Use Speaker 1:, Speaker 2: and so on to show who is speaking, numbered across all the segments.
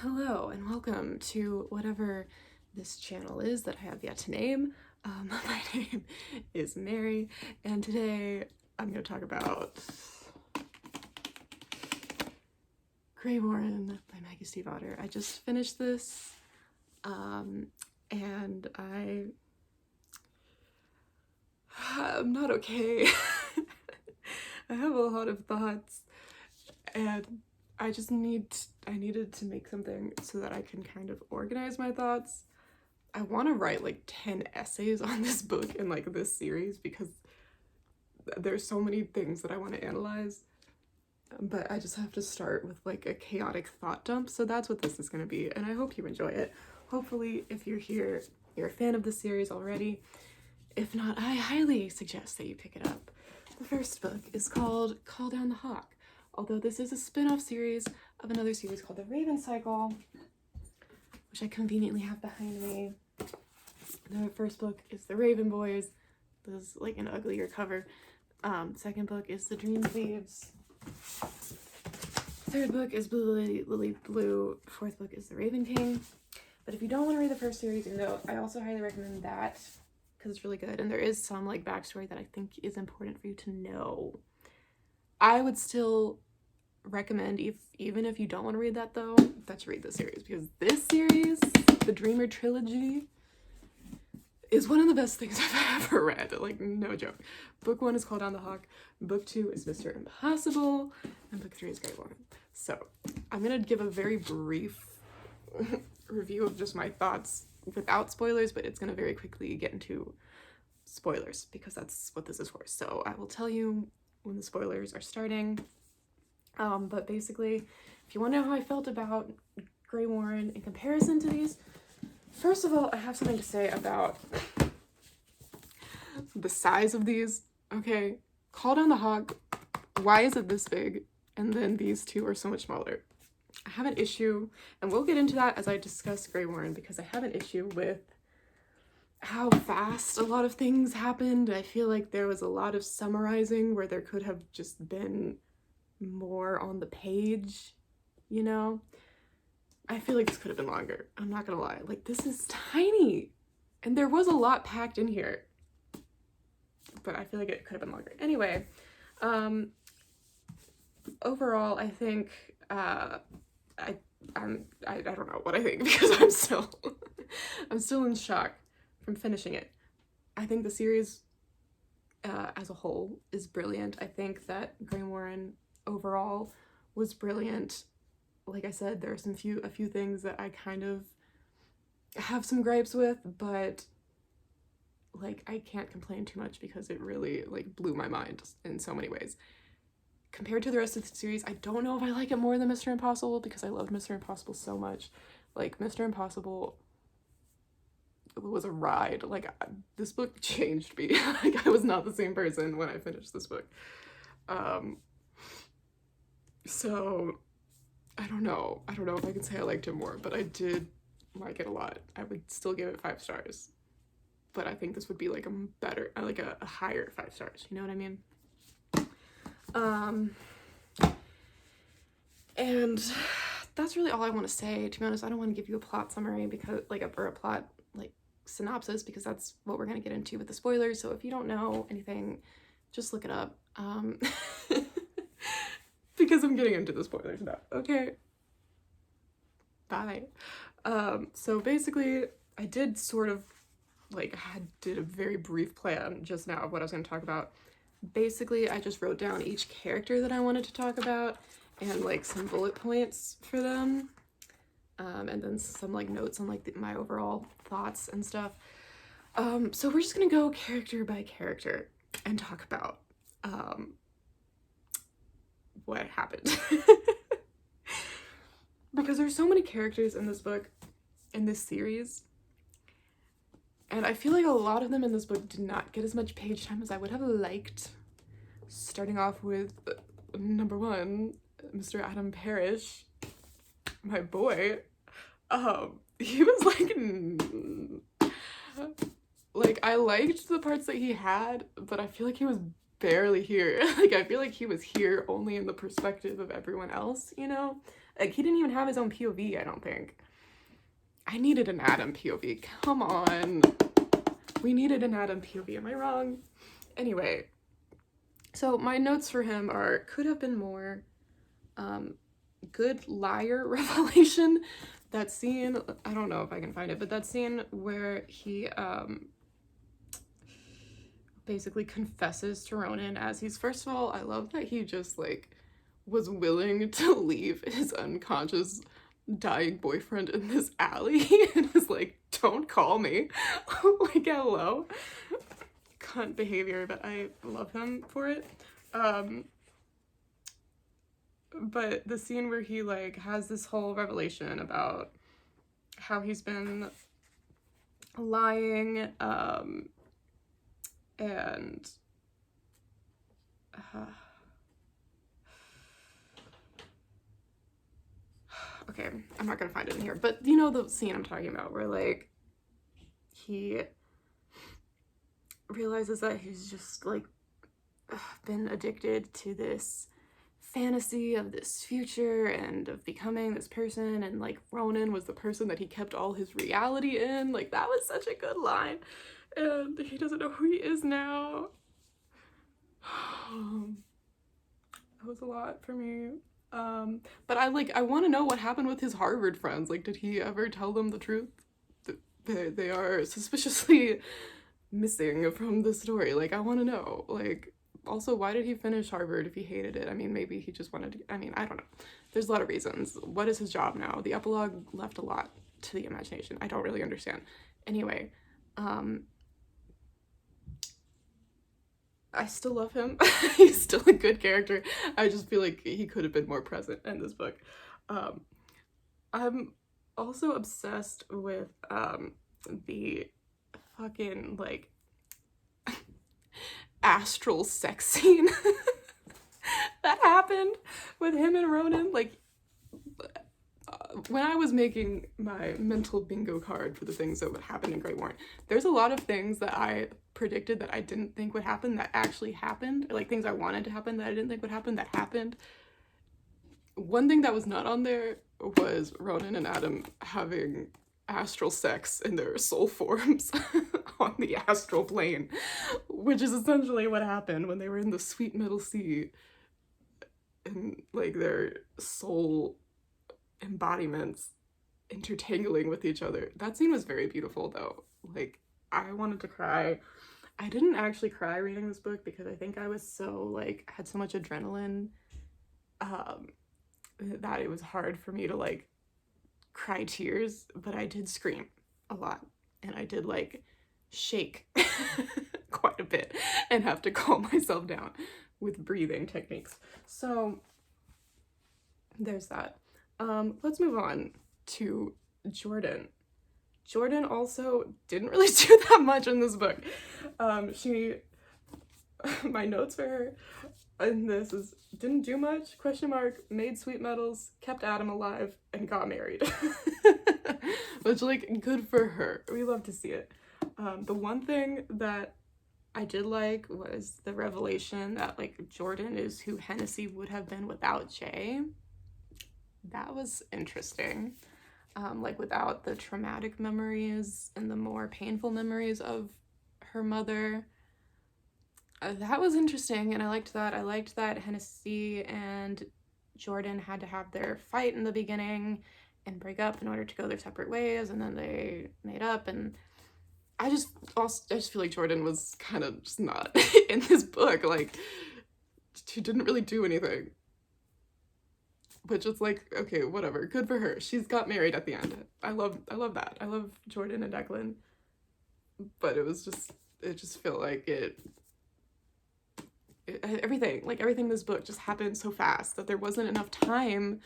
Speaker 1: Hello and welcome to whatever this channel is that I have yet to name. My name is Mary, and today I'm going to talk about Greywaren by Maggie Stiefvater. I just finished this, and I'm not okay. I have a lot of thoughts, and I needed to make something so that I can kind of organize my thoughts. I want to write like 10 essays on this book and like this series because there's so many things that I want to analyze, but I just have to start with like a chaotic thought dump. So that's what this is going to be, and I hope you enjoy it. Hopefully, if you're here, you're a fan of the series already. If not, I highly suggest that you pick it up. The first book is called Call Down the Hawk, although this is a spin-off series of another series called The Raven Cycle, which I conveniently have behind me. The first book is The Raven Boys. This is like an uglier cover. Second book is The Dream Thieves. Third book is Blue Lily Blue. Fourth book is The Raven King. But if you don't want to read the first series, even though I also highly recommend that because it's really good, and there is some like backstory that I think is important for you to know, I would still recommend, even if you don't want to read that though, that you read this series, because this series, the Dreamer trilogy, is one of the best things I've ever read. Like, no joke. Book 1 is Call Down the Hawk, book 2 is Mr. Impossible, and book 3 is Greywaren. So I'm gonna give a very brief review of just my thoughts without spoilers, but it's gonna very quickly get into spoilers because that's what this is for. So I will tell you when the spoilers are starting. But basically, if you want to know how I felt about Greywaren in comparison to these, first of all, I have something to say about the size of these. Okay, Call Down the Hawk, why is it this big? And then these two are so much smaller. I have an issue, and we'll get into that as I discuss Greywaren, because I have an issue with how fast a lot of things happened. I feel like there was a lot of summarizing where there could have just been more on the page, you know? I feel like this could have been longer. I'm not gonna lie. Like, this is tiny, and there was a lot packed in here, but I feel like it could have been longer. Anyway, overall, I think I don't know what I think because I'm still in shock from finishing it. I think the series as a whole is brilliant. I think that Greywaren overall was brilliant. Like I said, there are a few things that I kind of have some gripes with, but like I can't complain too much because it really like blew my mind in so many ways. Compared to the rest of the series, I don't know if I like it more than Mr. Impossible because I loved Mr. Impossible so much. Like, Mr. Impossible was a ride. Like, this book changed me. Like, I was not the same person when I finished this book. So I don't know if I can say I liked it more, but I did like it a lot. I would still give it 5 stars, but I think this would be like a better, like a higher 5 stars, you know what I mean? And that's really all I want to say. To be honest, I don't want to give you a plot summary because or a plot like synopsis, because that's what we're going to get into with the spoilers. So if you don't know anything, just look it up. Because I'm getting into the spoilers now. Okay. Bye. So basically, I did sort of did a very brief plan just now of what I was going to talk about. Basically, I just wrote down each character that I wanted to talk about and like some bullet points for them, and then some like notes on like my overall thoughts and stuff. So we're just gonna go character by character and talk about what happened. Because there's so many characters in this book, in this series, and I feel like a lot of them in this book did not get as much page time as I would have liked. Starting off with number 1, Mr. Adam Parrish, my boy. He was like I liked the parts that he had, but I feel like he was barely here. Like, I feel like he was here only in the perspective of everyone else, you know? Like, he didn't even have his own POV, I don't think. I needed an Adam POV. Come on. We needed an Adam POV. Am I wrong? Anyway, so my notes for him are, could have been more. Good liar revelation. That scene, I don't know if I can find it, but that scene where he basically confesses to Ronan as he's, first of all, I love that he just like was willing to leave his unconscious dying boyfriend in this alley and is like, don't call me. Like, hello. Cunt behavior, but I love him for it. But the scene where he like has this whole revelation about how he's been lying, and okay, I'm not gonna find it in here, but you know the scene I'm talking about where like he realizes that he's just like been addicted to this fantasy of this future and of becoming this person, and like Ronan was the person that he kept all his reality in. Like, that was such a good line, and he doesn't know who he is now. That was a lot for me. But I want to know what happened with his Harvard friends. Like, did he ever tell them the truth? They are suspiciously missing from the story. Like, I want to know. Like, also, why did he finish Harvard if he hated it? I mean, maybe he just wanted to, I mean, I don't know. There's a lot of reasons. What is his job now? The epilogue left a lot to the imagination. I don't really understand. Anyway, I still love him. He's still a good character. I just feel like he could have been more present in this book. I'm also obsessed with the fucking like astral sex scene that happened with him and Ronan. Like, when I was making my mental bingo card for the things that would happen in Greywaren, there's a lot of things that I predicted that I didn't think would happen that actually happened, or like things I wanted to happen that I didn't think would happen that happened. One thing that was not on there was Ronan and Adam having astral sex in their soul forms on the astral plane, which is essentially what happened when they were in the sweet middle sea and like their soul embodiments intertangling with each other. That scene was very beautiful though. Like, I wanted to cry. I didn't actually cry reading this book because I think I was so like had so much adrenaline that it was hard for me to like cry tears, but I did scream a lot and I did like shake quite a bit and have to calm myself down with breathing techniques. So there's that. Let's move on to Jordan. Jordan also didn't really do that much in this book. My notes for her in this is, didn't do much, question mark, made sweet metals, kept Adam alive, and got married. Which, like, good for her. We love to see it. The one thing that I did like was the revelation that, like, Jordan is who Hennessy would have been without Jay. That was interesting. Like, without the traumatic memories and the more painful memories of her mother. That was interesting, and I liked that. I liked that Hennessy and Jordan had to have their fight in the beginning and break up in order to go their separate ways, and then they made up, and I just feel like Jordan was kind of just not in this book. Like, she didn't really do anything. Which is like, okay, whatever. Good for her. She's got married at the end. I love that. I love Jordan and Declan. But it just felt like everything in this book just happened so fast that there wasn't enough time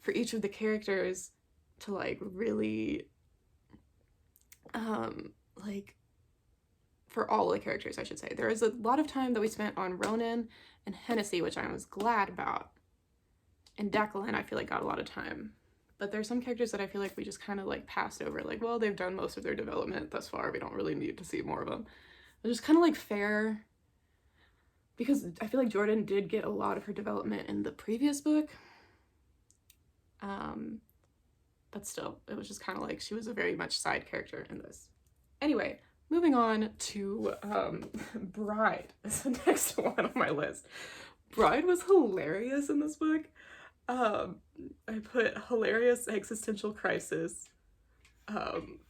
Speaker 1: for each of the characters to like really like for all the characters, I should say. There was a lot of time that we spent on Ronan and Hennessy, which I was glad about. And Declan, I feel like, got a lot of time. But there's some characters that I feel like we just kind of like passed over. Like, well, they've done most of their development thus far. We don't really need to see more of them. It's just kind of like fair. Because I feel like Jordan did get a lot of her development in the previous book. But still, it was just kind of like she was a very much side character in this. Anyway, moving on to Bride is the next one on my list. Bride was hilarious in this book. I put hilarious existential crisis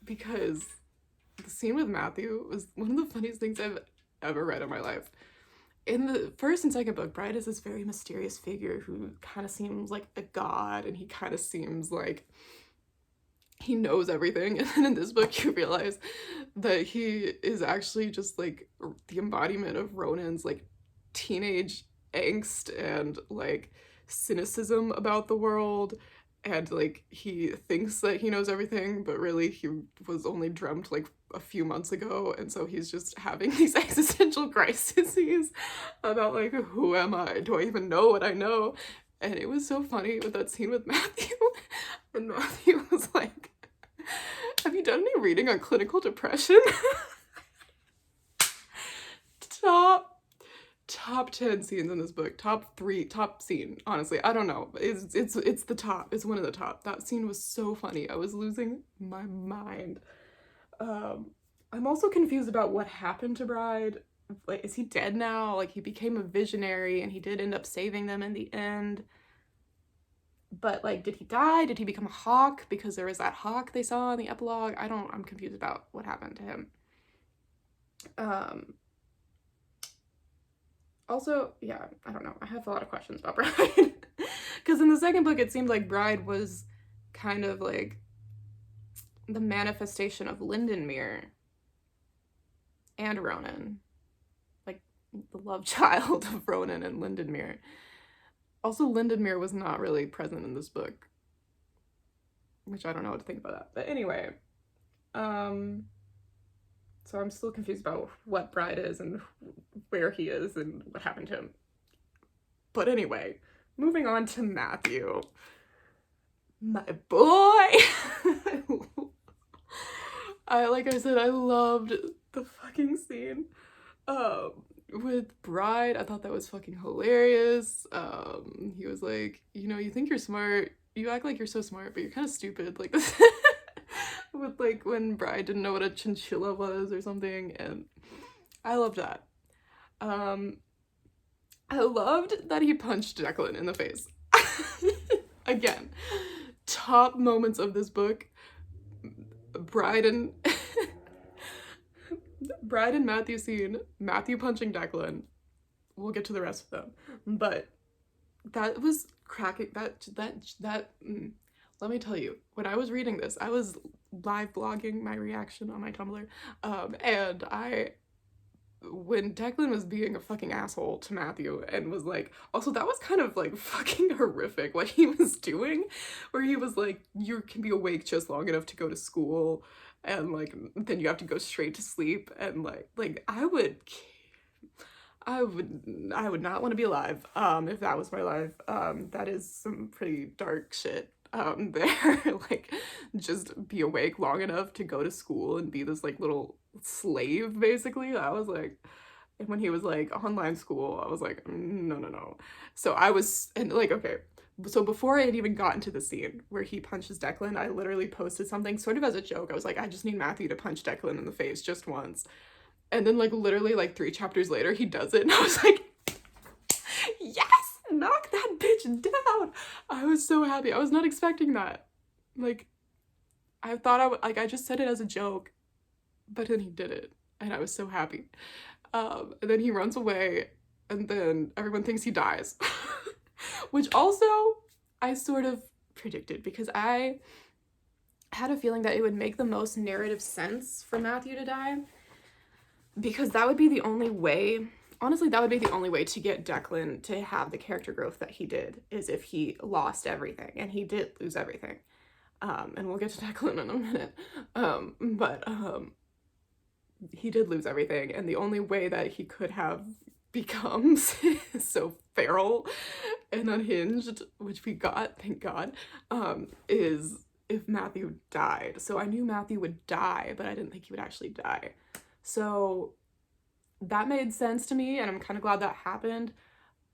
Speaker 1: because the scene with Matthew was one of the funniest things I've ever read in my life. In the first and second book, Bride is this very mysterious figure who kind of seems like a god, and he kind of seems like he knows everything. And then in this book, you realize that he is actually just like the embodiment of Ronan's like teenage angst and like cynicism about the world. And like he thinks that he knows everything, but really he was only dreamt like a few months ago, and so he's just having these existential crises about like, who am I? Do I even know what I know? And it was so funny with that scene with Matthew. And Matthew was like, have you done any reading on clinical depression? Top 10 scenes in this book. Top scene, honestly. I don't know. It's the top. It's one of the top. That scene was so funny. I was losing my mind. I'm also confused about what happened to Bride. Like, is he dead now? Like, he became a visionary and he did end up saving them in the end. But like, did he die? Did he become a hawk? Because there was that hawk they saw in the epilogue. I'm confused about what happened to him. Also, yeah, I don't know. I have a lot of questions about Bride. Because in the second book, it seemed like Bride was kind of like the manifestation of Lindenmere and Ronan. Like, the love child of Ronan and Lindenmere. Also, Lindenmere was not really present in this book, which I don't know what to think about that. But anyway, so I'm still confused about what Bride is and where he is and what happened to him. But anyway, moving on to Matthew. My boy! Like I said, I loved the fucking scene with Bride. I thought that was fucking hilarious. He was like, you think you're smart. You act like you're so smart, but you're kind of stupid. Like this. With like when Bride didn't know what a chinchilla was or something, and I loved that. I loved that he punched Declan in the face. Again, top moments of this book. Bride and Matthew scene. Matthew punching Declan. We'll get to the rest of them, but that was cracking. Let me tell you, when I was reading this, I was live blogging my reaction on my Tumblr, and when Declan was being a fucking asshole to Matthew and was like, also that was kind of like fucking horrific what he was doing, where he was like, you can be awake just long enough to go to school, and like then you have to go straight to sleep, and like I would not want to be alive if that was my life. That is some pretty dark shit there. Like, just be awake long enough to go to school and be this like little slave, basically. I was like, and when he was like online school, I was like, no. So I was, and like, okay, so before I had even gotten to the scene where he punches Declan, I literally posted something sort of as a joke. I was like, I just need Matthew to punch Declan in the face just once. And then like literally like 3 chapters later, he does it, and I was like, yes, knock that bitch down. I was so happy. I was not expecting that. Like, I thought I just said it as a joke, but then he did it, and I was so happy. And then he runs away, and then everyone thinks he dies. Which also I sort of predicted, because I had a feeling that it would make the most narrative sense for Matthew to die, because that would be the only way, honestly, that would be the only way to get Declan to have the character growth that he did, is if he lost everything, and he did lose everything. And we'll get to Declan in a minute. But he did lose everything, and the only way that he could have become so feral and unhinged, which we got, thank God, is if Matthew died. So I knew Matthew would die, but I didn't think he would actually die. So that made sense to me, and I'm kind of glad that happened.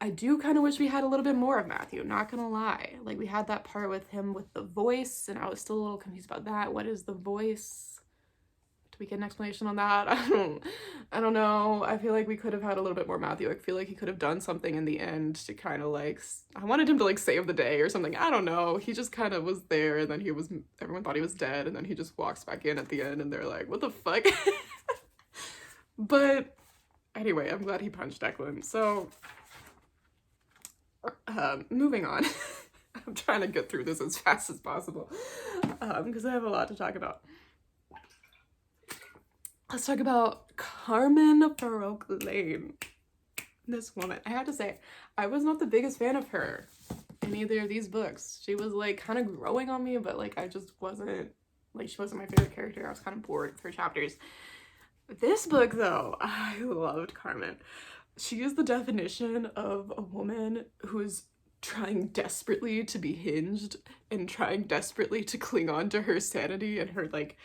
Speaker 1: I do kind of wish we had a little bit more of Matthew, not gonna lie. Like, we had that part with him with the voice, and I was still a little confused about that. What is the voice? Do we get an explanation on that? I don't know. I feel like we could have had a little bit more Matthew. I feel like he could have done something in the end to kind of like, I wanted him to like save the day or something. I don't know. He just kind of was there, and then everyone thought he was dead, and then he just walks back in at the end, and they're like, what the fuck? But anyway, I'm glad he punched Declan. So, moving on. I'm trying to get through this as fast as possible, because I have a lot to talk about. Let's talk about Carmen Baroque Lane. This woman, I have to say, I was not the biggest fan of her in either of these books. She was like kind of growing on me, but like I just wasn't, like, she wasn't my favorite character. I was kind of bored through chapters. This book though, I loved Carmen. She is the definition of a woman who is trying desperately to be hinged and trying desperately to cling on to her sanity and her like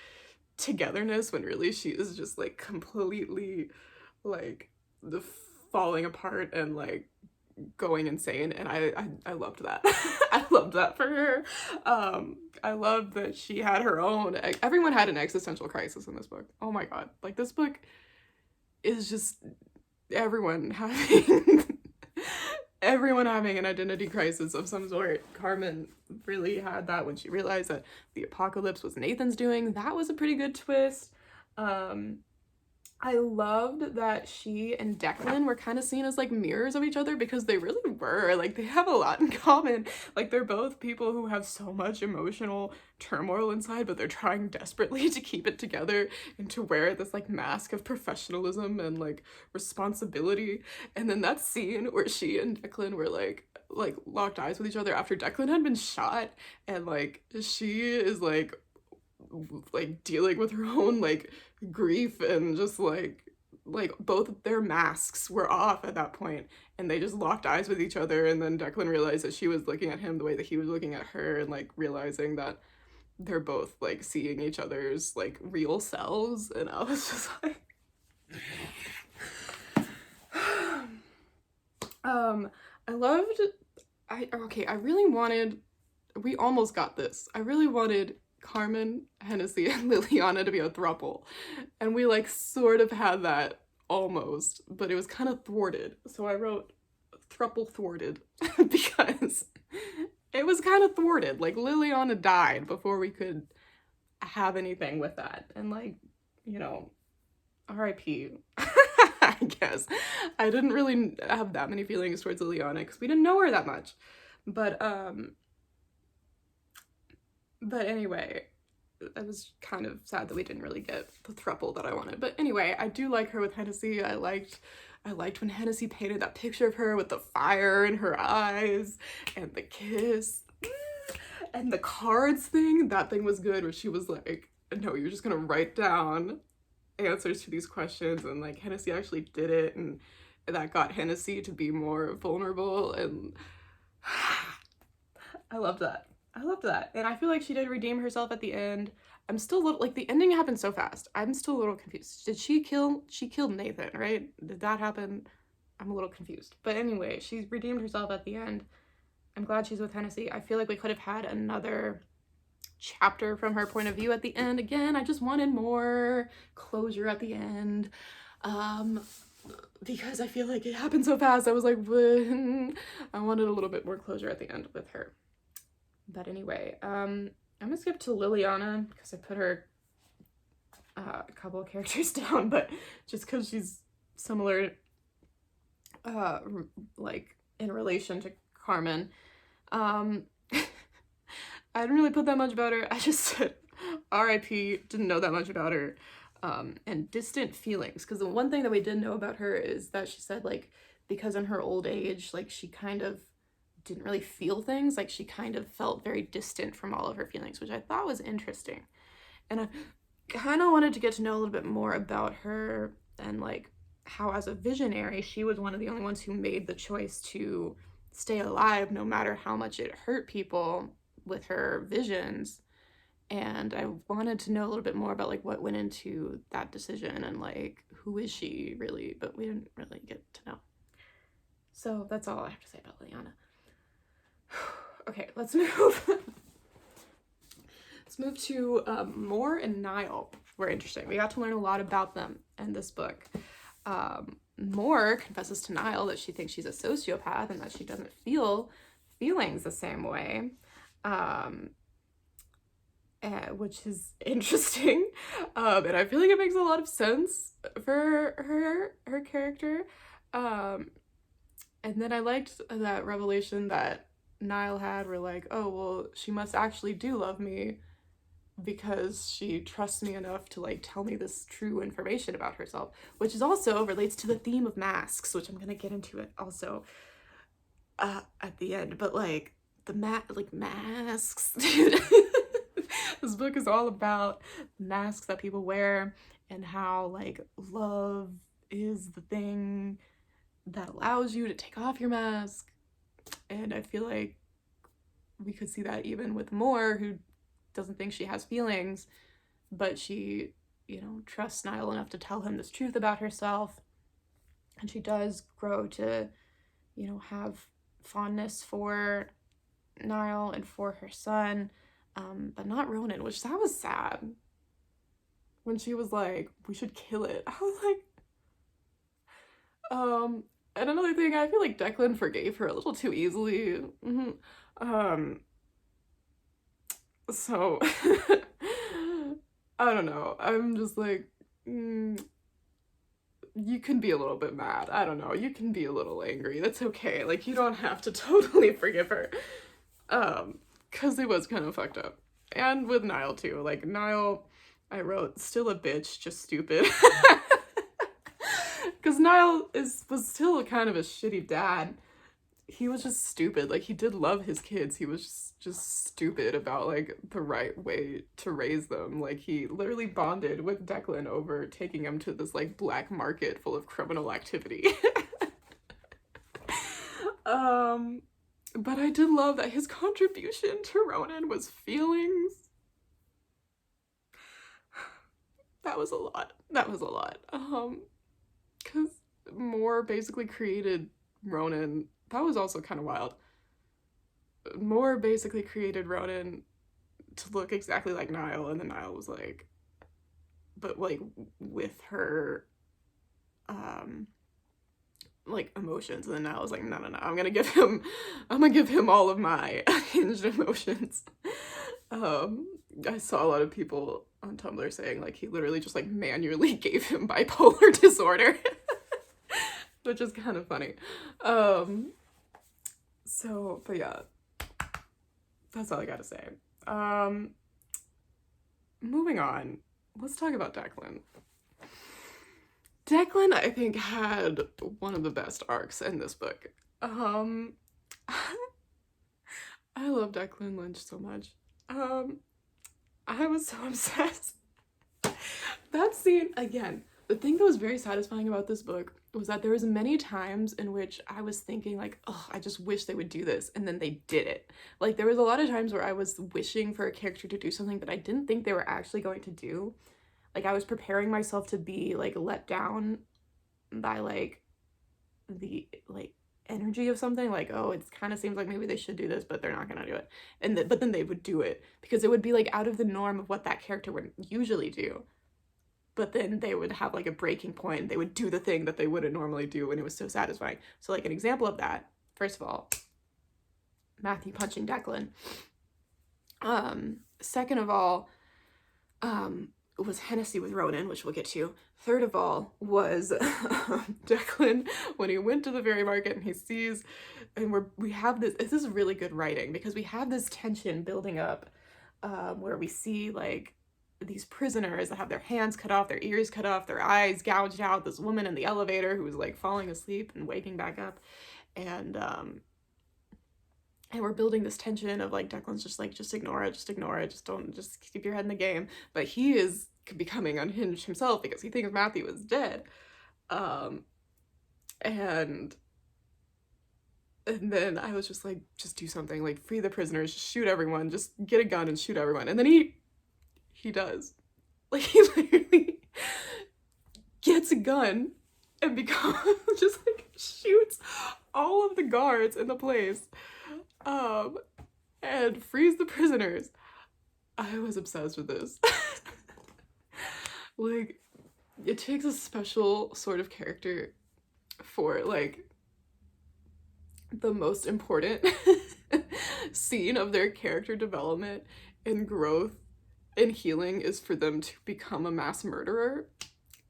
Speaker 1: togetherness, when really she is just like completely like the falling apart and like going insane. And I loved that. I loved that for her. I loved that she had her own, everyone had an existential crisis in this book. Oh my god, like this book is just everyone having an identity crisis of some sort. Carmen really had that when she realized that the apocalypse was Nathan's doing. That was a pretty good twist. I loved that she and Declan were kind of seen as like mirrors of each other, because they really were. Like, they have a lot in common. Like, they're both people who have so much emotional turmoil inside, but they're trying desperately to keep it together and to wear this like mask of professionalism and like responsibility. And then that scene where she and Declan were like locked eyes with each other after Declan had been shot, and like she is like dealing with her own like grief, and just like both of their masks were off at that point, and they just locked eyes with each other. And then Declan realized that she was looking at him the way that he was looking at her, and like realizing that they're both like seeing each other's like real selves. And I was just like I really wanted, we almost got this. I really wanted Carmen, Hennessy, and Liliana to be a throuple. And we like sort of had that almost, but it was kind of thwarted. So I wrote throuple thwarted because it was kind of thwarted. Like, Liliana died before we could have anything with that. And like, you know, R.I.P. I guess. I didn't really have that many feelings towards Liliana because we didn't know her that much. But anyway, I was kind of sad that we didn't really get the throuple that I wanted. But anyway, I do like her with Hennessy. I liked when Hennessy painted that picture of her with the fire in her eyes and the kiss and the cards thing. That thing was good, where she was like, no, you're just gonna write down answers to these questions, and like Hennessy actually did it, and that got Hennessy to be more vulnerable. And I loved that. And I feel like she did redeem herself at the end. I'm still a little, like, the ending happened so fast. I'm still a little confused. She killed Nathan, right? Did that happen? I'm a little confused. But anyway, she's redeemed herself at the end. I'm glad she's with Hennessy. I feel like we could have had another chapter from her point of view at the end. Again, I just wanted more closure at the end. Because I feel like it happened so fast. I was like, I wanted a little bit more closure at the end with her. But anyway, I'm gonna skip to Liliana because I put her a couple of characters down, but just because she's similar, like in relation to Carmen. I didn't really put that much about her. I just said R.I.P. Didn't know that much about her. And distant feelings, because the one thing that we did know about her is that she said, like, because in her old age, like, she kind of didn't really feel things. Like, she kind of felt very distant from all of her feelings, which I thought was interesting. And I kind of wanted to get to know a little bit more about her, and like how as a visionary she was one of the only ones who made the choice to stay alive no matter how much it hurt people with her visions. And I wanted to know a little bit more about like what went into that decision and like who is she really, but we didn't really get to know. So that's all I have to say about Liliana. Okay, let's move. Let's move to Moore and Niall. Were interesting. We got to learn a lot about them in this book. Moore confesses to Niall that she thinks she's a sociopath and that she doesn't feel feelings the same way, which is interesting. And I feel like it makes a lot of sense for her character. And then I liked that revelation that Niall had, where like, oh, well, she must actually do love me because she trusts me enough to like tell me this true information about herself, which is also relates to the theme of masks, which I'm gonna get into it also at the end. But like the masks, dude. This book is all about masks that people wear and how like love is the thing that allows you to take off your mask. And I feel like we could see that even with Moore, who doesn't think she has feelings, but she, you know, trusts Niall enough to tell him this truth about herself. And she does grow to, you know, have fondness for Niall and for her son, but not Ronan, which that was sad. When she was like, we should kill it, I was like, and another thing, I feel like Declan forgave her a little too easily. So, I don't know. I'm just like, you can be a little bit mad. I don't know. You can be a little angry. That's okay. Like, you don't have to totally forgive her. Because it was kind of fucked up. And with Niall, too. Like, Niall, I wrote, still a bitch, just stupid. Because Niall was still kind of a shitty dad. He was just stupid. Like, he did love his kids. He was just stupid about, like, the right way to raise them. Like, he literally bonded with Declan over taking him to this, like, black market full of criminal activity. But I did love that his contribution to Ronan was feelings. That was a lot. Because Moore basically created Ronan. That was also kind of wild. Moore basically created Ronan to look exactly like Niall, and then Niall was like, but like with her like emotions, and then Niall was like, no, I'm gonna give him all of my unhinged emotions. I saw a lot of people on Tumblr saying like he literally just like manually gave him bipolar disorder. Which is kind of funny. So, but yeah, that's all I gotta say. Moving on, let's talk about Declan. Declan, I think, had one of the best arcs in this book. I love Declan Lynch so much. I was so obsessed. That scene, again, the thing that was very satisfying about this book was that there was many times in which I was thinking like, oh, I just wish they would do this, and then they did it. Like, there was a lot of times where I was wishing for a character to do something that I didn't think they were actually going to do. Like, I was preparing myself to be like let down by like the like energy of something, like, oh, it kind of seems like maybe they should do this, but they're not gonna do it. And but then they would do it because it would be like out of the norm of what that character would usually do. But then they would have like a breaking point. They would do the thing that they wouldn't normally do, and it was so satisfying. So like an example of that, first of all, Matthew punching Declan. Second of all, was Hennessy with Ronan, which we'll get to. Third of all was Declan when he went to the fairy market and he sees, and we have this is really good writing because we have this tension building up where we see like these prisoners that have their hands cut off, their ears cut off, their eyes gouged out, this woman in the elevator who was like falling asleep and waking back up, and we're building this tension of like Declan's just like, just ignore it, just keep your head in the game. But he is becoming unhinged himself because he thinks Matthew is dead. And then I was just like, just do something, like free the prisoners, just shoot everyone, just get a gun and shoot everyone. And then he does. Like, he literally gets a gun and becomes just like shoots all of the guards in the place, and frees the prisoners. I was obsessed with this. Like, it takes a special sort of character for, like, the most important scene of their character development and growth and healing is for them to become a mass murderer.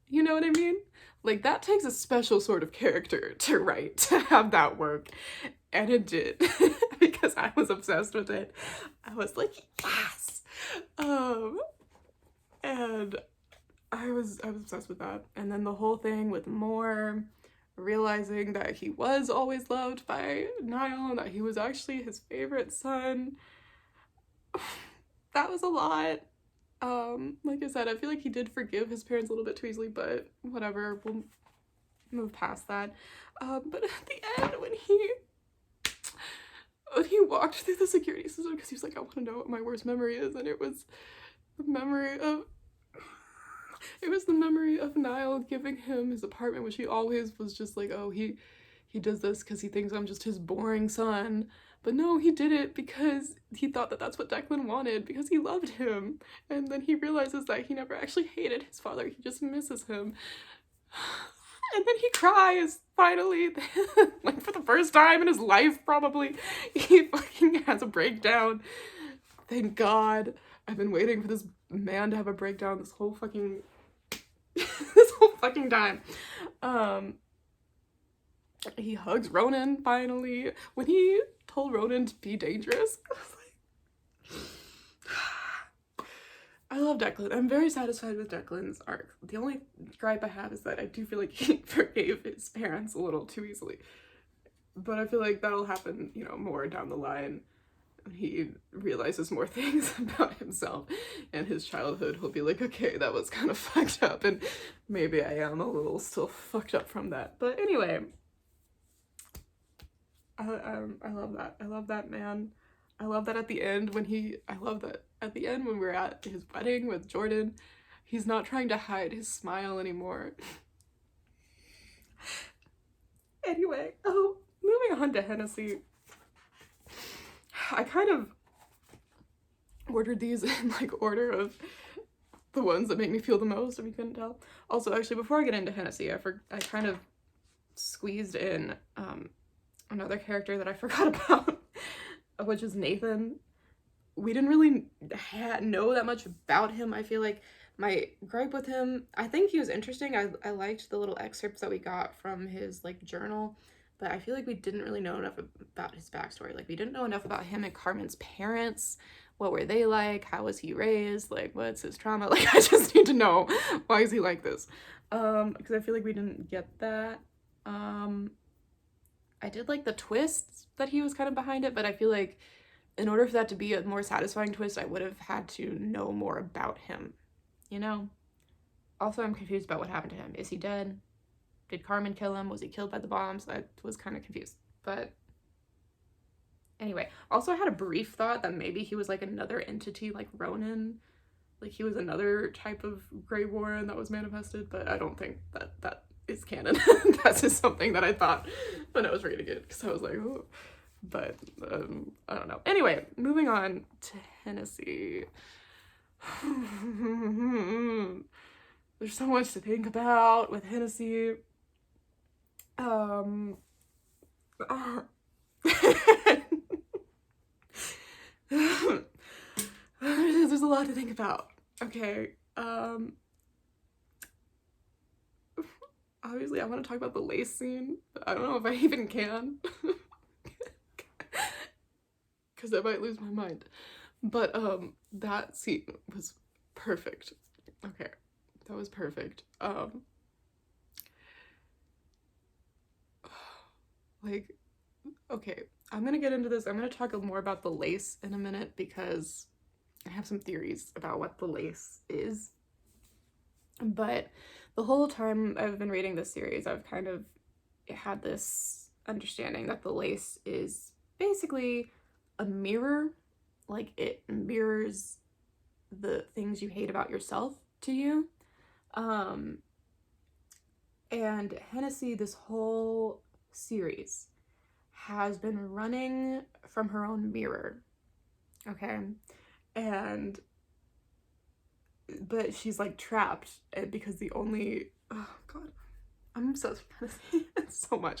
Speaker 1: You know what I mean? Like, that takes a special sort of character to write, to have that work. And it did. Because I was obsessed with it. I was like, yes! And I was obsessed with that. And then the whole thing with Moore realizing that he was always loved by Niall and that he was actually his favorite son. That was a lot. Like I said, I feel like he did forgive his parents a little bit too easily, but whatever, we'll move past that. But at the end, when he walked through the security system, because he was like, I want to know what my worst memory is, and it was the memory of Niall giving him his apartment, which he always was just like, oh, he does this because he thinks I'm just his boring son. But no, he did it because he thought that that's what Declan wanted, because he loved him. And then he realizes that he never actually hated his father, he just misses him. And then he cries, finally, like for the first time in his life, probably. He fucking has a breakdown. Thank God. I've been waiting for this man to have a breakdown this whole fucking time. He hugs Ronan, finally. When he told Ronan to be dangerous, I was like, I love Declan. I'm very satisfied with Declan's arc. The only gripe I have is that I do feel like he forgave his parents a little too easily. But I feel like that'll happen, you know, more down the line. When he realizes more things about himself and his childhood, he'll be like, okay, that was kind of fucked up, and maybe I am a little still fucked up from that. But anyway, I love that. I love that man. I love that at the end when we're at his wedding with Jordan, he's not trying to hide his smile anymore. Anyway, moving on to Hennessy. I kind of ordered these in like order of the ones that make me feel the most, if you couldn't tell. Also, actually, before I get into Hennessy, I kind of squeezed in another character that I forgot about, which is Nathan. We didn't really know that much about him. I feel like my gripe with him, I think he was interesting. I liked the little excerpts that we got from his like journal, but I feel like we didn't really know enough about his backstory. Like, we didn't know enough about him and Carmen's parents. What were they like? How was he raised? Like, what's his trauma? Like, I just need to know, why is he like this? Because I feel like we didn't get that. I did like the twists that he was kind of behind it, but I feel like in order for that to be a more satisfying twist, I would have had to know more about him, you know? Also, I'm confused about what happened to him. Is he dead? Did Carmen kill him? Was he killed by the bombs? I was kind of confused, but anyway. Also, I had a brief thought that maybe he was like another entity like Ronan. Like, he was another type of Greywaren that was manifested, but I don't think that is canon. That's just something that I thought when I was reading it, because I was like, oh. But I don't know. Anyway, moving on to Hennessy. There's so much to think about with Hennessy. There's a lot to think about. Okay. Obviously I want to talk about the lace scene, but I don't know if I even can. Because I might lose my mind. But that scene was perfect. Okay, that was perfect. Like, okay, I'm gonna get into this. I'm gonna talk more about the lace in a minute, because I have some theories about what the lace is. But the whole time I've been reading this series, I've kind of had this understanding that the lace is basically a mirror. Like, it mirrors the things you hate about yourself to you. And Hennessy, this whole series, has been running from her own mirror, okay? But she's like trapped because the only, oh god, I'm obsessed with this so much.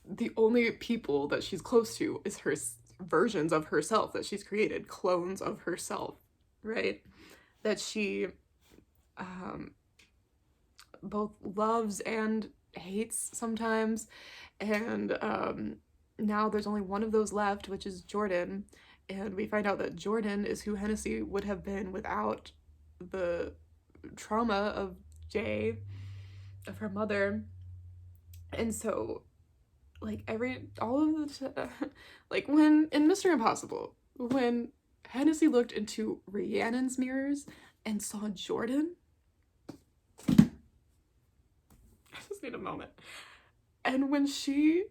Speaker 1: The only people that she's close to is her versions of herself that she's created, clones of herself, right? That she both loves and hates sometimes. And now there's only one of those left, which is Jordan. And we find out that Jordan is who Hennessy would have been without the trauma of Jay, of her mother. And so, like, all of the, like, when, in Mr. Impossible, when Hennessy looked into Rhiannon's mirrors and saw Jordan, I just need a moment. And when she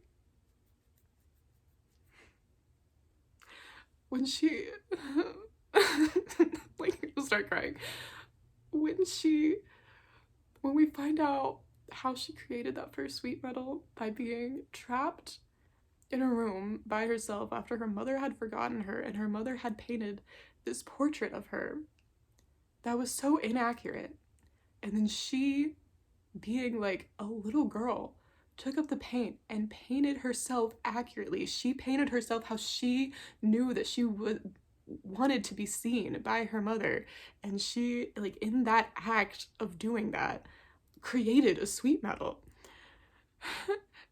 Speaker 1: like, I'll start crying. When we find out how she created that first sweet metal by being trapped in a room by herself after her mother had forgotten her, and her mother had painted this portrait of her that was so inaccurate, and then she, being like a little girl, took up the paint and painted herself accurately. She painted herself how she knew that she wanted to be seen by her mother, and she, like, in that act of doing that, created a sweet metal.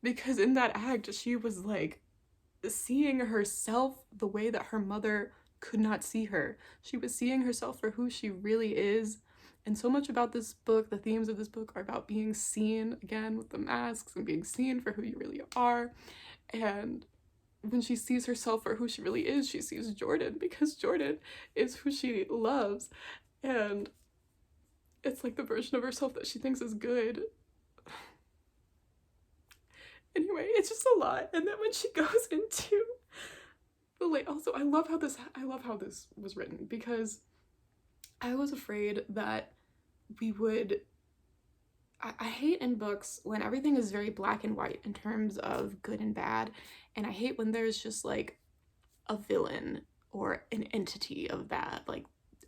Speaker 1: Because in that act she was like seeing herself the way that her mother could not see her. She was seeing herself for who she really is. And so much about this book, the themes of this book, are about being seen, again, with the masks, and being seen for who you really are. And when she sees herself for who she really is, she sees Jordan, because Jordan is who she loves. And it's like the version of herself that she thinks is good. Anyway, it's just a lot. And then when she goes into the late, also, I love how this was written, because I was afraid that we would, I hate in books when everything is very black and white in terms of good and bad, and I hate when there's just like a villain or an entity of that, like,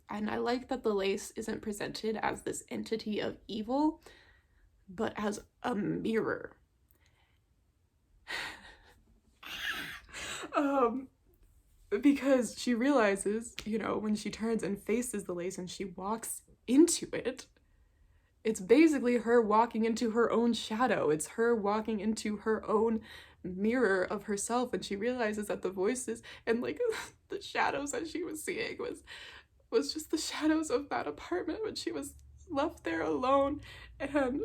Speaker 1: and I like that the lace isn't presented as this entity of evil, but as a mirror. Because she realizes, you know, when she turns and faces the lace and she walks into it, it's basically her walking into her own shadow. It's her walking into her own mirror of herself, and she realizes that the voices and like the shadows that she was seeing was just the shadows of that apartment when she was left there alone, and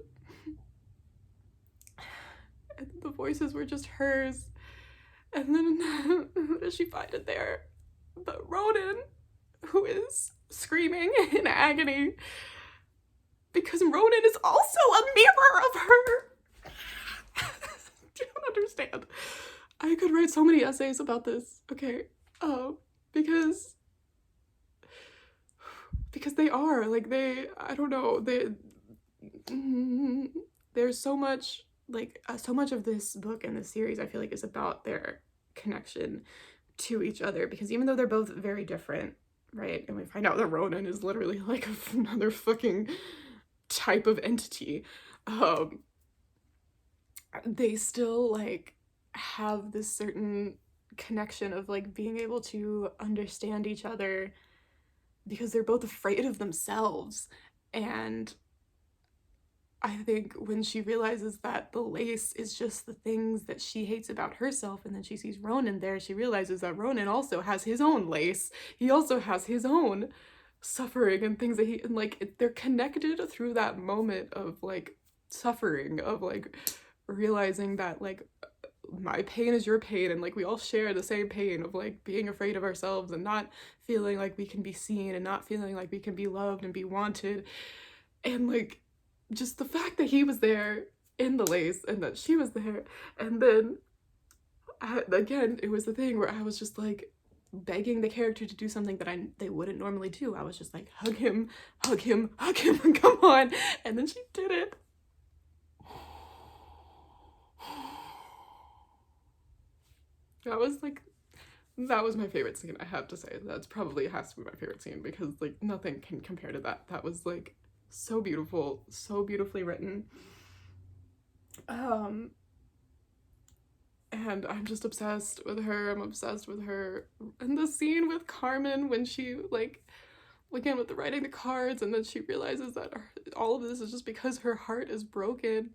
Speaker 1: the voices were just hers. And then she finds it there, but Ronan, who is screaming in agony, because Ronan is also a mirror of her. Do you not understand? I could write so many essays about this, okay? Because they are, like, I don't know, there's so much, like, so much of this book and this series, I feel like, is about their connection to each other, because even though they're both very different, right, and we find out that Ronan is literally like another fucking type of entity, they still, like, have this certain connection of, like, being able to understand each other because they're both afraid of themselves. And I think when she realizes that the lace is just the things that she hates about herself, and then she sees Ronan there, she realizes that Ronan also has his own lace. He also has his own suffering and things that and, like, they're connected through that moment of, like, suffering, of, like, realizing that, like, my pain is your pain, and, like, we all share the same pain of, like, being afraid of ourselves and not feeling like we can be seen and not feeling like we can be loved and be wanted. And, like, just the fact that he was there in the lace and that she was there, and then again, it was the thing where I was just, like, begging the character to do something that they wouldn't normally do. I was just like, hug him, come on. And then she did it. That was like, that was my favorite scene, I have to say. That's probably has to be my favorite scene, because like nothing can compare to that. That was like so beautiful, so beautifully written. And I'm just obsessed with her. I'm obsessed with her. And the scene with Carmen when she, like, again with the writing the cards, and then she realizes that all of this is just because her heart is broken,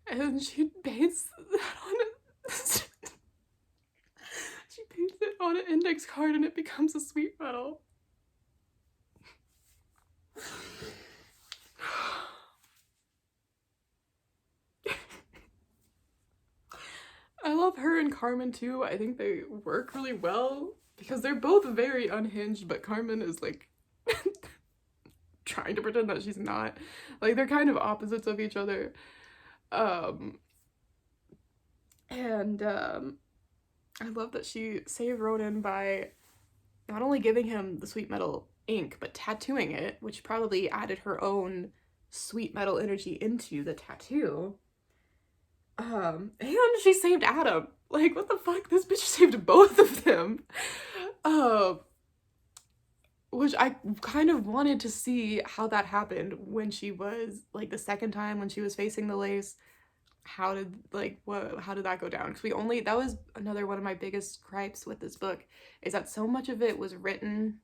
Speaker 1: and she paints that on it. She paints it on an index card, and it becomes a sweet metal. I love her and Carmen too. I think they work really well because they're both very unhinged, but Carmen is like trying to pretend that she's not. Like, they're kind of opposites of each other. I love that she saved Ronan by not only giving him the sweet metal ink, but tattooing it, which probably added her own sweet metal energy into the tattoo. And she saved Adam. Like, what the fuck? This bitch saved both of them. Which I kind of wanted to see how that happened when she was, like, the second time when she was facing the lace. How did that go down? Because that was another one of my biggest gripes with this book, is that so much of it was written,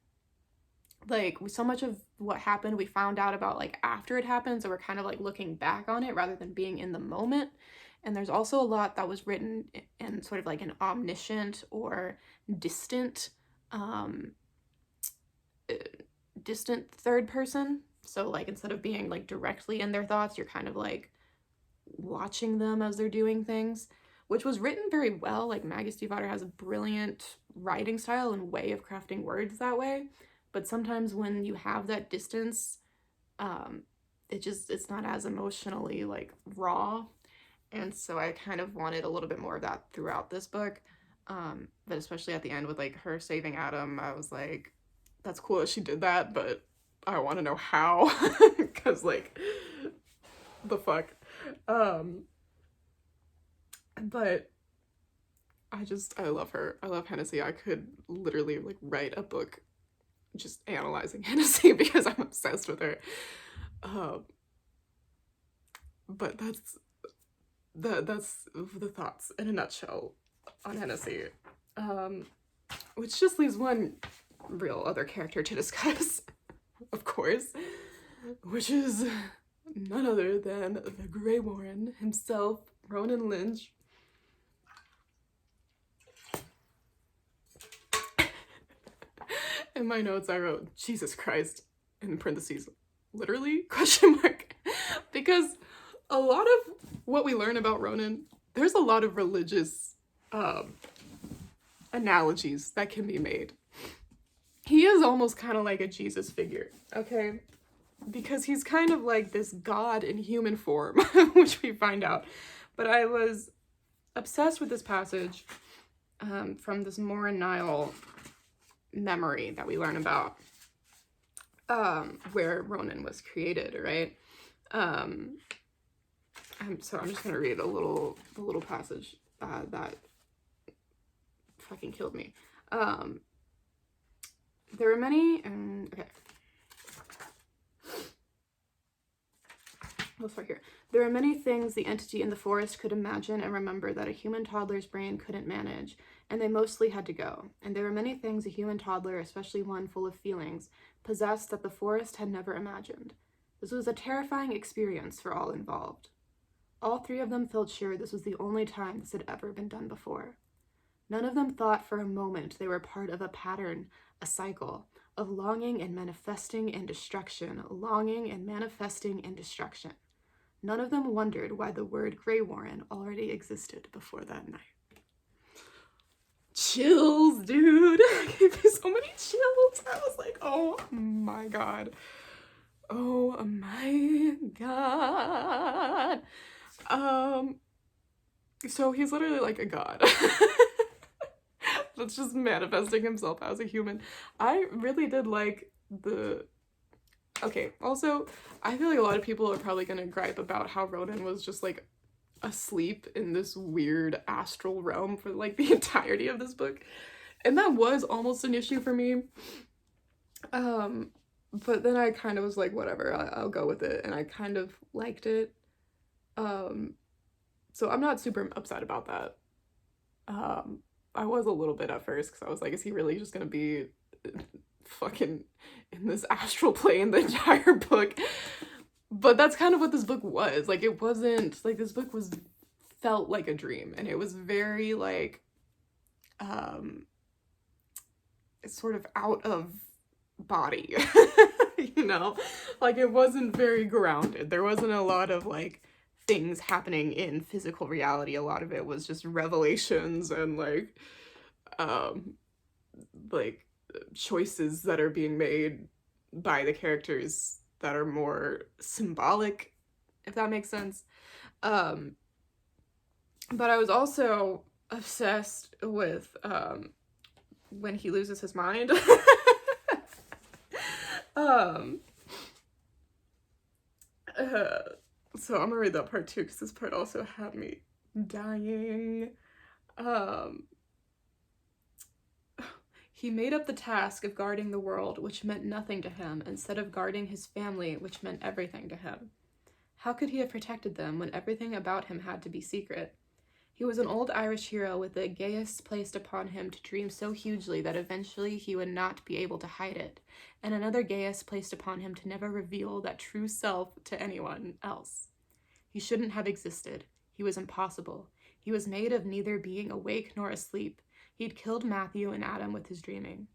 Speaker 1: like, so much of what happened we found out about, like, after it happened, so we're kind of, like, looking back on it rather than being in the moment. And there's also a lot that was written in sort of like an omniscient or distant third person. So, like, instead of being, like, directly in their thoughts, you're kind of, like, watching them as they're doing things, which was written very well. Like, Maggie Stiefvater has a brilliant writing style and way of crafting words that way. But sometimes when you have that distance, it's not as emotionally, like, raw. And so I kind of wanted a little bit more of that throughout this book. But especially at the end with, like, her saving Adam, I was like, that's cool that she did that, but I want to know how. Because, like, the fuck. But I love her. I love Hennessy. I could literally, like, write a book just analyzing Hennessy because I'm obsessed with her. But that's the thoughts in a nutshell on Hennessy. Which just leaves one real other character to discuss, of course, which is none other than the Greywaren himself, Ronan Lynch. In my notes I wrote, Jesus Christ, in parentheses, literally, question mark, because a lot of what we learn about Ronan, there's a lot of religious analogies that can be made. He is almost kind of like a Jesus figure, okay? Because he's kind of like this god in human form, which we find out. But I was obsessed with this passage from this Morin Nile memory that we learn about, where Ronan was created, right? So I'm just gonna read the little passage that fucking killed me. There were many, okay. We'll start here. There are many things the entity in the forest could imagine and remember that a human toddler's brain couldn't manage, and they mostly had to go. And there were many things a human toddler, especially one full of feelings, possessed that the forest had never imagined. This was a terrifying experience for all involved. All three of them felt sure this was the only time this had ever been done before. None of them thought for a moment they were part of a pattern, a cycle, of longing and manifesting and destruction, longing and manifesting and destruction. None of them wondered why the word Greywaren already existed before that night. Chills, dude. I gave me so many chills. I was like, oh my god. Oh my god. So he's literally like a god. That's just manifesting himself as a human. I really did like the... Okay, also, I feel like a lot of people are probably gonna gripe about how Ronan was just, like, asleep in this weird astral realm for like the entirety of this book. And that was almost an issue for me. But then I kind of was like, whatever, I'll go with it. And I kind of liked it. So I'm not super upset about that. I was a little bit at first because I was like, is he really just gonna be fucking in this astral plane the entire book? But that's kind of what this book was. Like, it wasn't, like, this book felt like a dream, and it was very, like, sort of out of body, you know? Like, it wasn't very grounded. There wasn't a lot of, like, things happening in physical reality. A lot of it was just revelations and, like, choices that are being made by the characters that are more symbolic, if that makes sense. But I was also obsessed with when he loses his mind. So I'm gonna read that part too, because this part also had me dying. He made up the task of guarding the world, which meant nothing to him, instead of guarding his family, which meant everything to him. How could he have protected them when everything about him had to be secret? He was an old Irish hero with the geas placed upon him to dream so hugely that eventually he would not be able to hide it, and another geas placed upon him to never reveal that true self to anyone else. He shouldn't have existed. He was impossible. He was made of neither being awake nor asleep. He'd killed Matthew and Adam with his dreaming.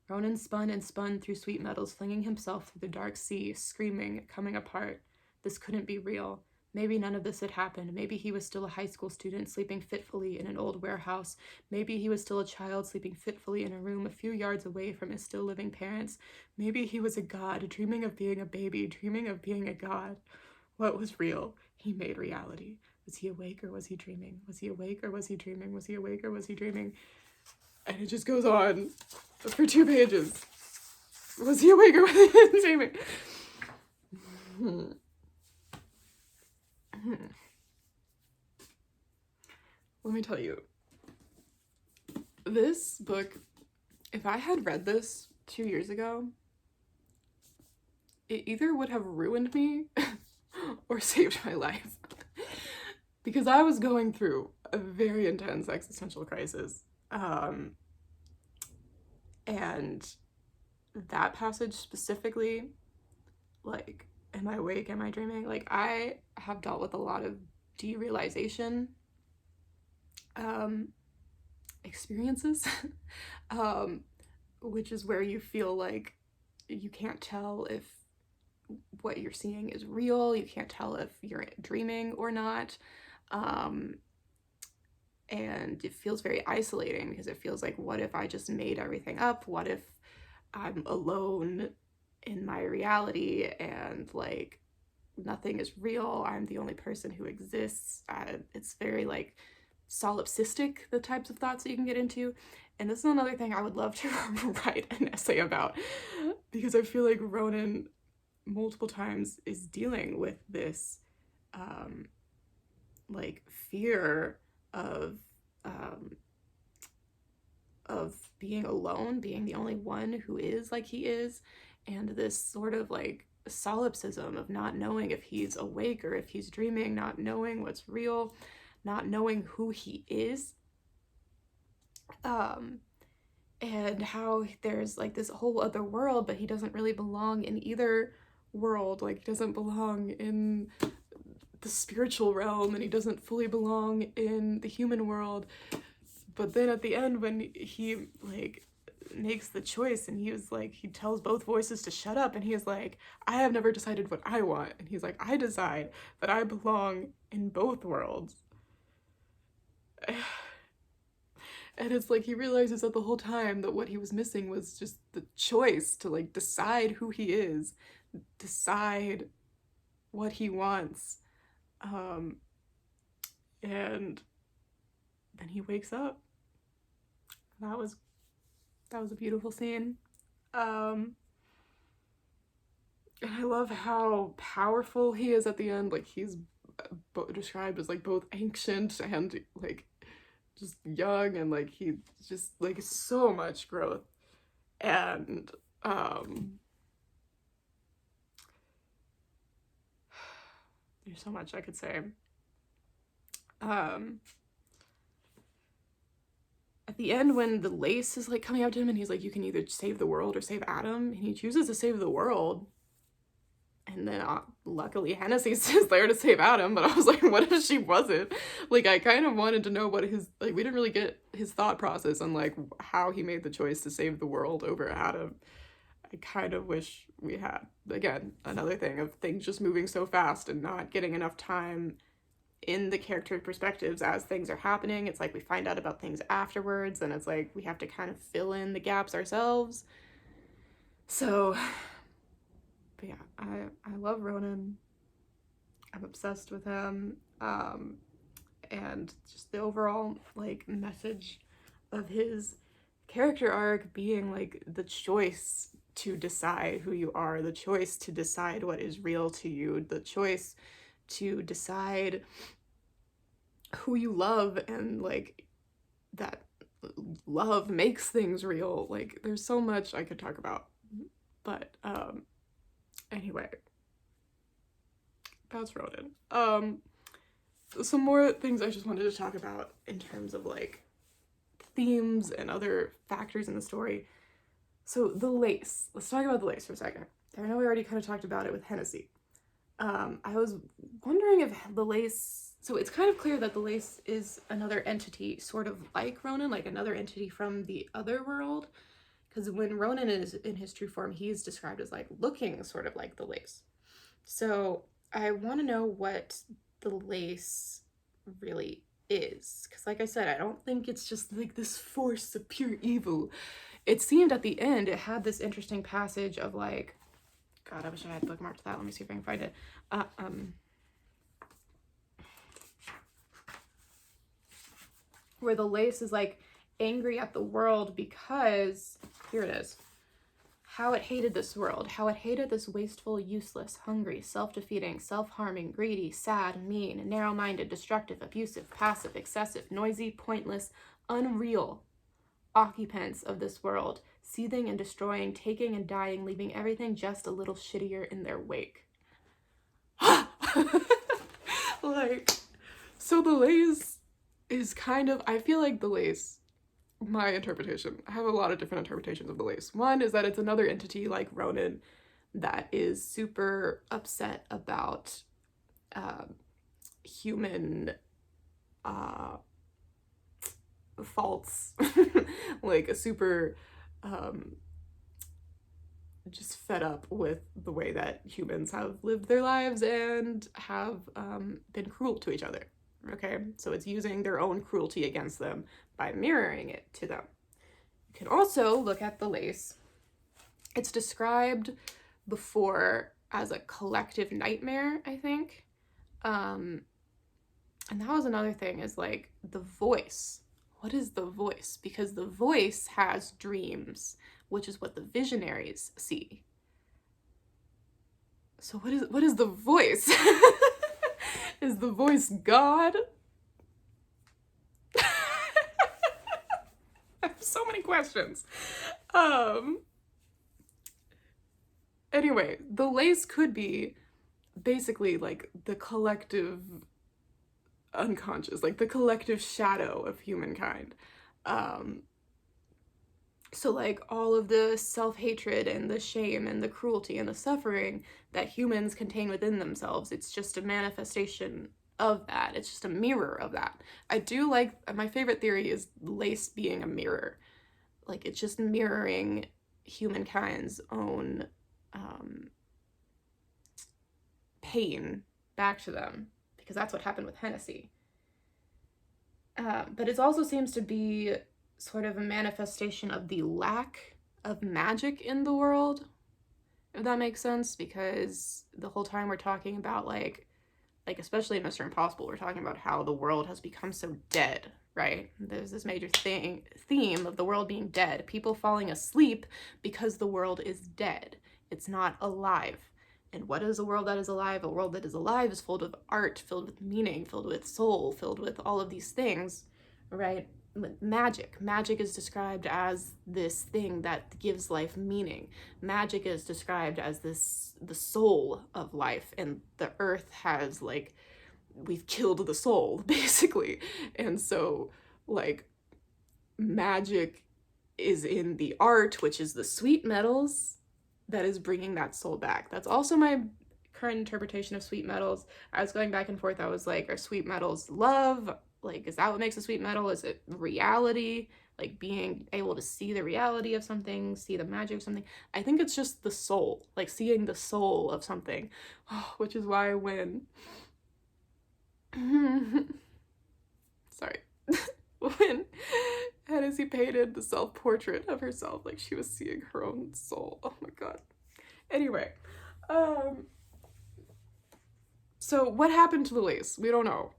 Speaker 1: Ronan spun and spun through sweet metals, flinging himself through the dark sea, screaming, coming apart. This couldn't be real. Maybe none of this had happened. Maybe he was still a high school student sleeping fitfully in an old warehouse. Maybe he was still a child sleeping fitfully in a room a few yards away from his still living parents. Maybe he was a god, dreaming of being a baby, dreaming of being a god. What was real? He made reality. Was he awake or was he dreaming? Was he awake or was he dreaming? Was he awake or was he dreaming? And it just goes on for 2 pages. Was he awake or was he dreaming? Let me tell you, this book, if I had read this 2 years ago, it either would have ruined me or saved my life. Because I was going through a very intense existential crisis. And that passage specifically, like, am I awake? Am I dreaming? Like, I have dealt with a lot of derealization experiences, which is where you feel like you can't tell if what you're seeing is real, you can't tell if you're dreaming or not, and it feels very isolating because it feels like, what if I just made everything up? What if I'm alone in my reality and like nothing is real? I'm the only person who exists. It's very like solipsistic, the types of thoughts that you can get into. And this is another thing I would love to write an essay about, because I feel like Ronan multiple times is dealing with this like fear of being alone, being the only one who is like he is, and this sort of like solipsism of not knowing if he's awake or if he's dreaming, not knowing what's real, not knowing who he is, and how there's like this whole other world, but he doesn't really belong in either world. Like, he doesn't belong in the spiritual realm and he doesn't fully belong in the human world. But then at the end, when he like makes the choice and he tells both voices to shut up, and he's like, I have never decided what I want, and he's like, I decide that I belong in both worlds. And it's like he realizes that the whole time that what he was missing was just the choice to like decide who he is, decide what he wants. And then he wakes up. That was a beautiful scene. And I love how powerful he is at the end. Like, he's described as like both ancient and like just young, and like he just like so much growth. And there's so much I could say. At the end, when the lace is like coming up to him and he's like, you can either save the world or save Adam, and he chooses to save the world. And then luckily Hennessy's there to save Adam, but I was like, what if she wasn't? Like, I kind of wanted to know what his, like, we didn't really get his thought process on like how he made the choice to save the world over Adam. I kind of wish we had, again, another thing of things just moving so fast and not getting enough time in the character perspectives as things are happening. It's like we find out about things afterwards, and it's like we have to kind of fill in the gaps ourselves. So, but yeah, I love Ronan. I'm obsessed with him. And just the overall like message of his character arc being like the choice to decide who you are, the choice to decide what is real to you, the choice to decide who you love, and like that love makes things real. Like, there's so much I could talk about, but anyway, that's Ronan. Some more things I just wanted to talk about in terms of like themes and other factors in the story. So the lace, let's talk about the lace for a second. I know we already kind of talked about it with Hennessy. I was wondering if the lace, so it's kind of clear that the lace is another entity, sort of like Ronan, like another entity from the other world. Because when Ronan is in his true form, he's described as like looking sort of like the lace. So I want to know what the lace really is. Because like I said, I don't think it's just like this force of pure evil. It seemed at the end, it had this interesting passage of like, God, I wish I had bookmarked that. Let me see if I can find it. Where the lace is like angry at the world because, here it is, how it hated this world, how it hated this wasteful, useless, hungry, self-defeating, self-harming, greedy, sad, mean, narrow-minded, destructive, abusive, passive, excessive, noisy, pointless, unreal occupants of this world, seething and destroying, taking and dying, leaving everything just a little shittier in their wake. Like, so the lace is kind of, I feel like the lace, my interpretation, I have a lot of different interpretations of the lace. One is that it's another entity like Ronan that is super upset about human faults, like a super just fed up with the way that humans have lived their lives and have been cruel to each other. Okay, so it's using their own cruelty against them by mirroring it to them. You can also look at the lace. It's described before as a collective nightmare, I think. And that was another thing, is like the voice. What is the voice? Because the voice has dreams, which is what the visionaries see. So what is the voice? Is the voice God? I have so many questions. Anyway, the lace could be basically like the collective unconscious, like the collective shadow of humankind. So like all of the self-hatred and the shame and the cruelty and the suffering that humans contain within themselves, it's just a manifestation of that. It's just a mirror of that. I do like, my favorite theory is lace being a mirror. Like, it's just mirroring humankind's own pain back to them, because that's what happened with Hennessy. But it also seems to be sort of a manifestation of the lack of magic in the world, if that makes sense, because the whole time we're talking about like especially in Mr. Impossible, we're talking about how the world has become so dead, right? There's this major theme of the world being dead, people falling asleep because the world is dead. It's not alive. And what is a world that is alive? A world that is alive is filled with art, filled with meaning, filled with soul, filled with all of these things, right? Magic. Magic is described as this thing that gives life meaning. Magic is described as the soul of life, and the earth has, like, we've killed the soul, basically. And so, like, magic is in the art, which is the sweet metals, that is bringing that soul back. That's also my current interpretation of sweet metals. I was going back and forth. I was like, are sweet metals love? Like, is that what makes a sweet metal? Is it reality? Like, being able to see the reality of something, see the magic of something? I think it's just the soul, like seeing the soul of something, which is why when sorry, when Hennessy painted the self-portrait of herself, like, she was seeing her own soul. Oh my god. Anyway, so what happened to the lace? We don't know.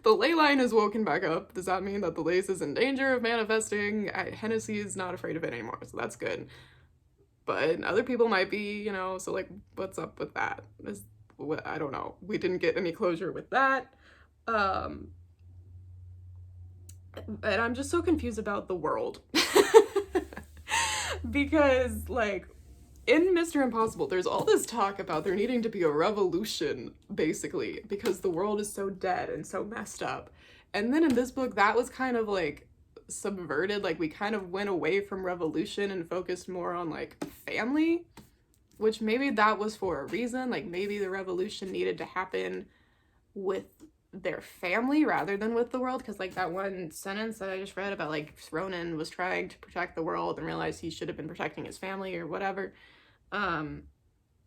Speaker 1: The ley line is woken back up. Does that mean that the lace is in danger of manifesting? Hennessy is not afraid of it anymore, so that's good. But other people might be, you know, so, like, what's up with that? I don't know. We didn't get any closure with that. And I'm just so confused about the world. Because, like, in Mr. Impossible, there's all this talk about there needing to be a revolution, basically, because the world is so dead and so messed up. And then in this book, that was kind of, like, subverted. Like, we kind of went away from revolution and focused more on, like, family, which maybe that was for a reason. Like, maybe the revolution needed to happen with their family rather than with the world, because, like, that one sentence that I just read about, like, Ronan was trying to protect the world and realized he should have been protecting his family or whatever.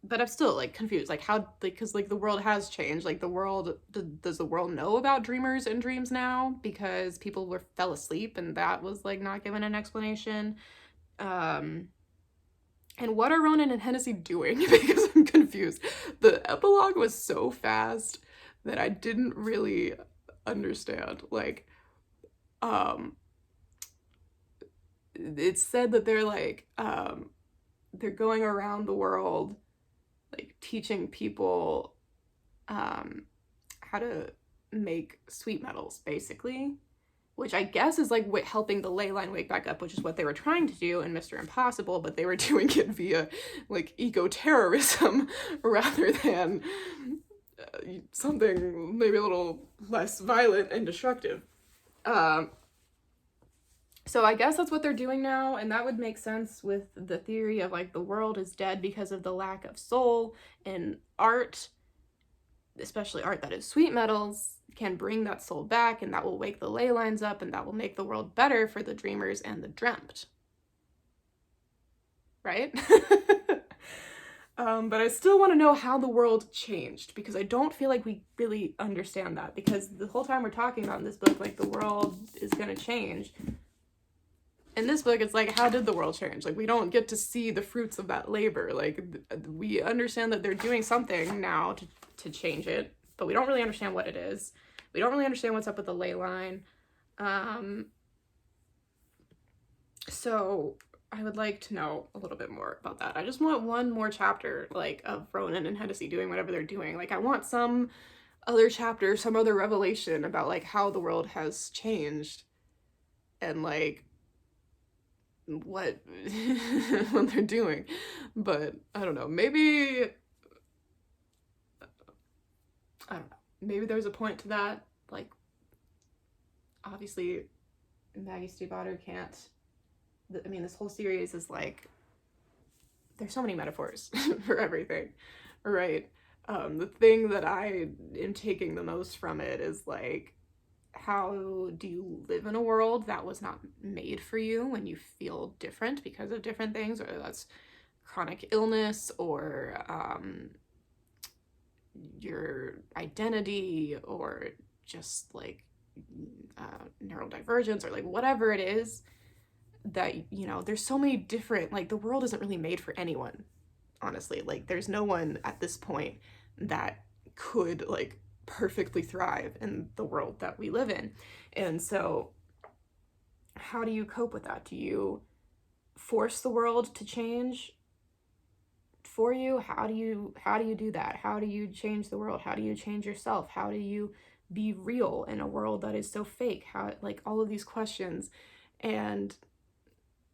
Speaker 1: But I'm still, like, confused, like, how, like, because, like, the world has changed. Like, the world, does the world know about dreamers and dreams now? Because people fell asleep and that was, like, not given an explanation. And what are Ronan and Hennessy doing? Because I'm confused. The epilogue was so fast that I didn't really understand. Like, it said that they're, like, they're going around the world, like, teaching people how to make sweet metals, basically, which I guess is, like, helping the ley line wake back up, which is what they were trying to do in Mr. Impossible, but they were doing it via, like, eco-terrorism rather than something maybe a little less violent and destructive. So I guess that's what they're doing now, and that would make sense with the theory of, like, the world is dead because of the lack of soul, and art, especially art that is sweet metals, can bring that soul back, and that will wake the ley lines up, and that will make the world better for the dreamers and the dreamt. Right? But I still want to know how the world changed, because I don't feel like we really understand that, because the whole time we're talking about in this book, like, the world is gonna change. In this book, it's like, how did the world change? Like, we don't get to see the fruits of that labor. Like, we understand that they're doing something now to change it, but we don't really understand what it is. We don't really understand what's up with the ley line. So I would like to know a little bit more about that. I just want one more chapter, like, of Ronan and Hennessy doing whatever they're doing. Like, I want some other chapter, some other revelation about, like, how the world has changed and, like, what what they're doing. But I don't know, maybe I don't know, maybe there's a point to that. Like, obviously Maggie Stiefvater can't, I mean, this whole series is, like, there's so many metaphors for everything, right? The thing that I am taking the most from it is, like, how do you live in a world that was not made for you when you feel different because of different things, whether that's chronic illness or your identity or just, like, neurodivergence or, like, whatever it is that, you know, there's so many different, like, the world isn't really made for anyone, honestly. Like, there's no one at this point that could, like, perfectly thrive in the world that we live in. And so how do you cope with that? Do you force the world to change for you. How do you do that? How do you change the world? How do you change yourself? How do you be real in a world that is so fake? How, like, all of these questions. And,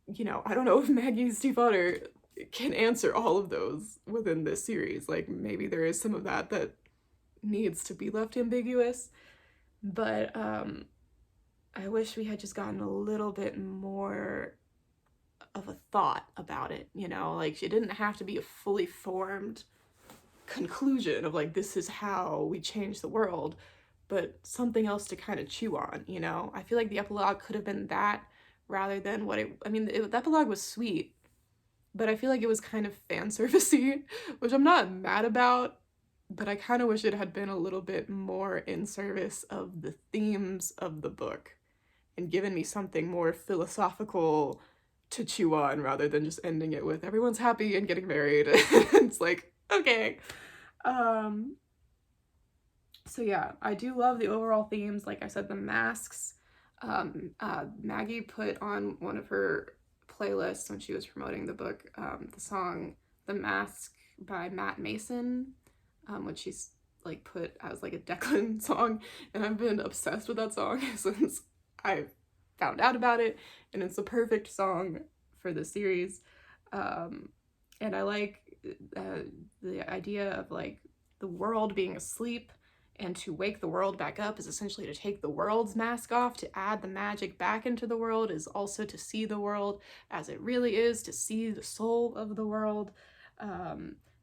Speaker 1: you know, I don't know if Maggie Stiefvater can answer all of those within this series. Like, maybe there is some of that needs to be left ambiguous, but I wish we had just gotten a little bit more of a thought about it, you know? Like, it didn't have to be a fully formed conclusion of like, this is how we change the world, but something else to kind of chew on, you know? I feel like the epilogue could have been that rather than what the epilogue was sweet, but I feel like it was kind of fan servicey, which I'm not mad about, but I kind of wish it had been a little bit more in service of the themes of the book and given me something more philosophical to chew on rather than just ending it with everyone's happy and getting married. It's like, okay. So yeah, I do love the overall themes. Like I said, the masks. Maggie put on one of her playlists when she was promoting the book, the song The Mask by Matt Mason, which she's like put as like a Declan song, and I've been obsessed with that song since I found out about it, and it's the perfect song for the series. And I like the idea of like the world being asleep, and to wake the world back up is essentially to take the world's mask off. To add the magic back into the world is also to see the world as it really is, to see the soul of the world.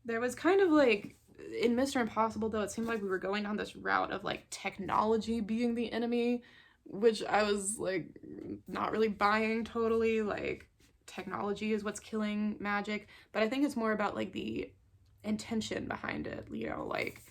Speaker 1: There was kind of like, in Mr. Impossible though, it seemed like we were going down this route of like technology being the enemy, which I was like not really buying totally. Like, technology is what's killing magic, but I think it's more about like the intention behind it, you know, like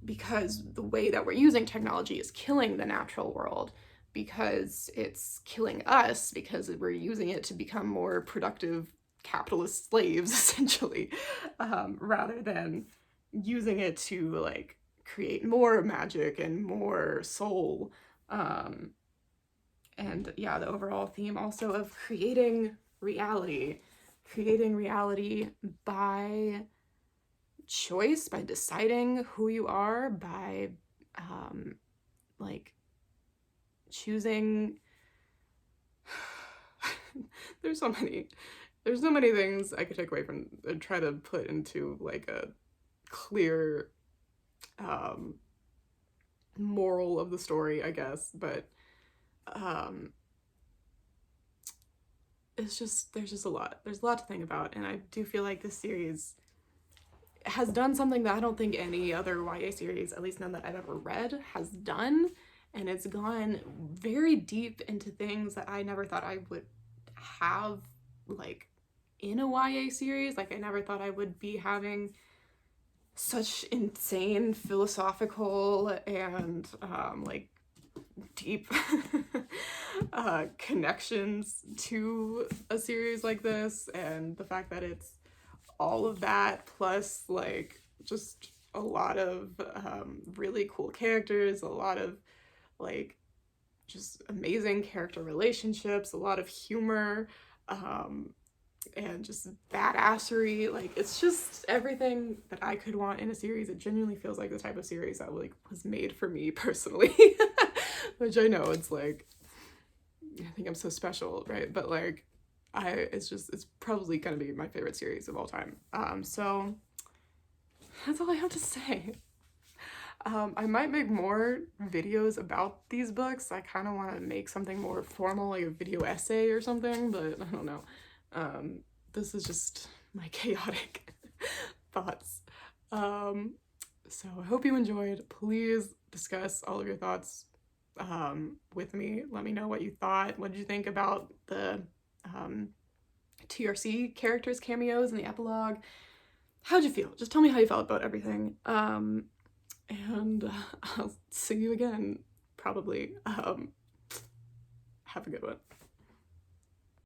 Speaker 1: because the way that we're using technology is killing the natural world, because it's killing us, because we're using it to become more productive capitalist slaves, essentially, rather than using it to like create more magic and more soul. And yeah, the overall theme also of creating reality by choice, by deciding who you are, by like choosing. there's so many things I could take away from and try to put into like a clear moral of the story, I guess, but there's just a lot to think about, and I do feel like this series has done something that I don't think any other YA series, at least none that I've ever read, has done, and it's gone very deep into things that I never thought I would have, like, in a YA series. Like, I never thought I would be having such insane philosophical and like deep connections to a series like this, and the fact that it's all of that plus like just a lot of really cool characters, a lot of like just amazing character relationships, a lot of humor, and just badassery. Like, it's just everything that I could want in a series. It genuinely feels like the type of series that like was made for me personally. Which I know it's like, I think I'm so special, right? But like, it's probably gonna be my favorite series of all time. So that's all I have to say. I might make more videos about these books. I kind of want to make something more formal, like a video essay or something, but I don't know. This is just my chaotic thoughts. So I hope you enjoyed. Please discuss all of your thoughts with me. Let me know what you thought. What did you think about the TRC characters cameos in the epilogue? How'd you feel? Just tell me how you felt about everything. And I'll see you again, probably. Have a good one.